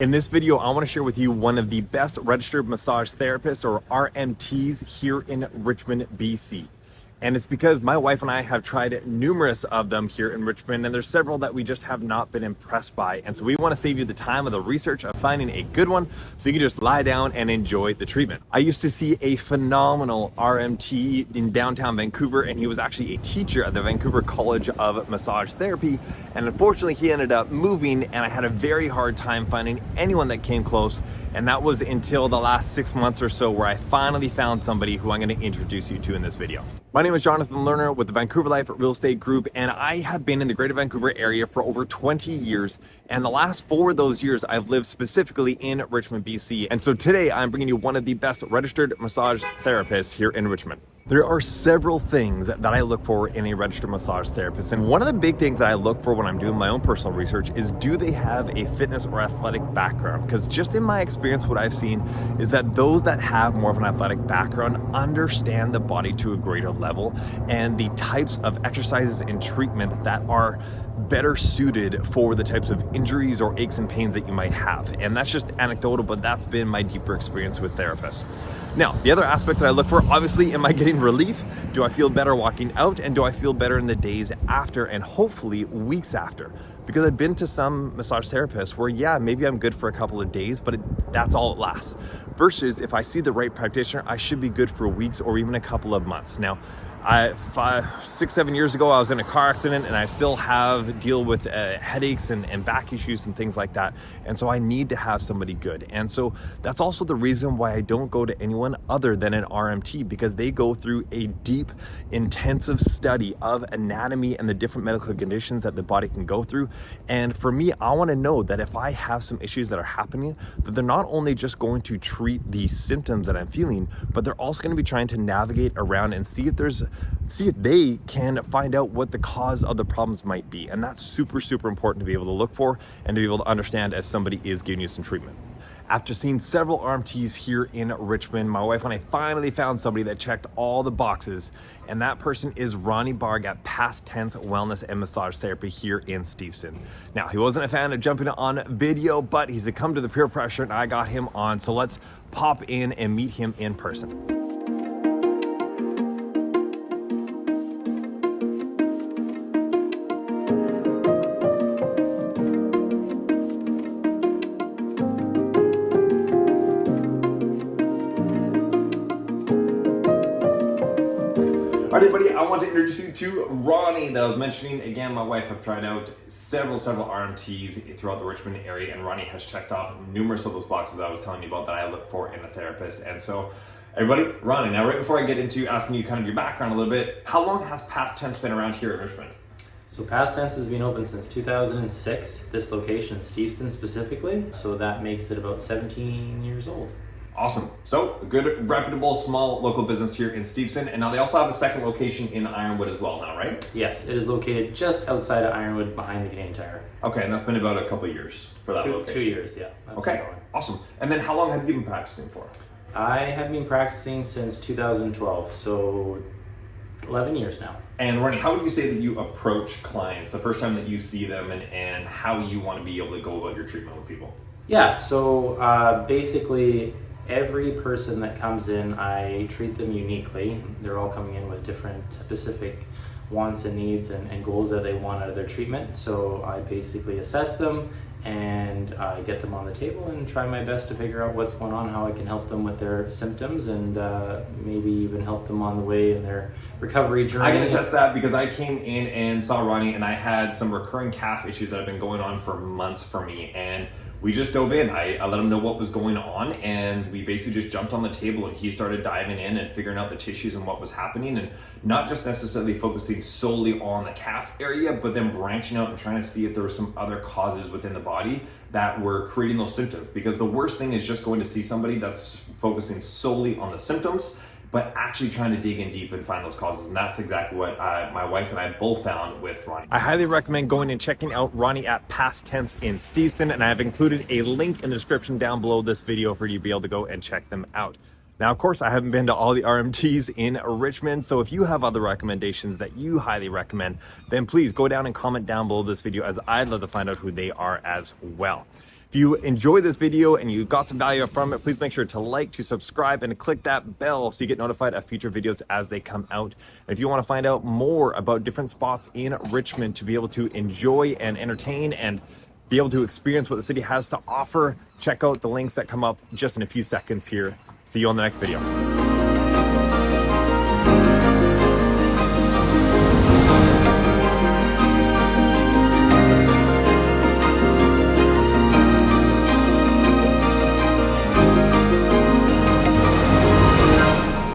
In this video, I want to share with you one of the best registered massage therapists or RMTs here in Richmond, BC. And it's because my wife and I have tried numerous of them here in Richmond, and there's several that we just have not been impressed by. And so we want to save you the time of the research of finding a good one so you can just lie down and enjoy the treatment. I used to see a phenomenal RMT in downtown Vancouver, and he was actually a teacher at the Vancouver College of Massage Therapy. And unfortunately, he ended up moving, and I had a very hard time finding anyone that came close. And that was until the last 6 months or so where I finally found somebody who I'm going to introduce you to in this video. My name is Jonathan Lerner with the Vancouver Life Real Estate Group, and I have been in the Greater Vancouver area for over 20 years. And the last 4 of those years, I've lived specifically in Richmond, BC. And so today I'm bringing you one of the best registered massage therapists here in Richmond. There are several things that I look for in a registered massage therapist. And one of the big things that I look for when I'm doing my own personal research is, do they have a fitness or athletic background? Because just in my experience, what I've seen is that those that have more of an athletic background understand the body to a greater level and the types of exercises and treatments that are better suited for the types of injuries or aches and pains that you might have. And that's just anecdotal, but that's been my deeper experience with therapists. Now, the other aspect that I look for, obviously, am I getting relief? Do I feel better walking out? And do I feel better in the days after and hopefully weeks after? Because I've been to some massage therapists where, yeah, maybe I'm good for a couple of days, but that's all it lasts. Versus if I see the right practitioner, I should be good for weeks or even a couple of months. Now, 5, 6, 7 years ago, I was in a car accident and I still deal with headaches and back issues and things like that. And so I need to have somebody good. And so that's also the reason why I don't go to anyone other than an RMT, because they go through a deep, intensive study of anatomy and the different medical conditions that the body can go through. And for me, I want to know that if I have some issues that are happening, that they're not only just going to treat the symptoms that I'm feeling, but they're also going to be trying to navigate around and see if they can find out what the cause of the problems might be. And that's super, super important to be able to look for and to be able to understand as somebody is giving you some treatment. After seeing several RMTs here in Richmond, my wife and I finally found somebody that checked all the boxes, and that person is Ronnie Barg at Past Tense Wellness and Massage Therapy here in Steveston. Now, he wasn't a fan of jumping on video, but he's succumbed to the peer pressure and I got him on. So let's pop in and meet him in person. All right, everybody, I want to introduce you to Ronnie that I was mentioning. Again, my wife have tried out several RMTs throughout the Richmond area, and Ronnie has checked off numerous of those boxes I was telling you about that I look for in a therapist. And so, everybody, Ronnie, now right before I get into asking you kind of your background a little bit, how long has Past Tense been around here in Richmond? So Past Tense has been open since 2006, this location in Steveston specifically, so that makes it about 17 years old. Awesome. So a good, reputable, small local business here in Steveston. And now they also have a second location in Ironwood as well now, right? Yes, it is located just outside of Ironwood behind the Canadian Tire. Okay, and that's been about a couple of years for that location. 2 years, yeah. Okay, awesome. And then how long have you been practicing for? I have been practicing since 2012, so 11 years now. And Ronnie, how would you say that you approach clients the first time that you see them, and how you want to be able to go about your treatment with people? Yeah, so basically, every person that comes in, I treat them uniquely. They're all coming in with different specific wants and needs and goals that they want out of their treatment. So I basically assess them and I get them on the table and try my best to figure out what's going on, how I can help them with their symptoms, and maybe even help them on the way in their recovery journey. I can attest that because I came in and saw Ronnie, and I had some recurring calf issues that have been going on for months for me, and we just dove in. I let him know what was going on, and we basically just jumped on the table and he started diving in and figuring out the tissues and what was happening, and not just necessarily focusing solely on the calf area, but then branching out and trying to see if there were some other causes within the body that were creating those symptoms. Because the worst thing is just going to see somebody that's focusing solely on the symptoms, but actually trying to dig in deep and find those causes. And that's exactly what my wife and I both found with Ronnie. I highly recommend going and checking out Ronnie at Past Tense in Steveston, and I have included a link in the description down below this video for you to be able to go and check them out. Now, of course, I haven't been to all the RMTs in Richmond, so if you have other recommendations that you highly recommend, then please go down and comment down below this video, as I'd love to find out who they are as well. If you enjoyed this video and you got some value from it, please make sure to like, to subscribe, and to click that bell so you get notified of future videos as they come out. And if you want to find out more about different spots in Richmond to be able to enjoy and entertain and be able to experience what the city has to offer, check out the links that come up just in a few seconds here. See you on the next video.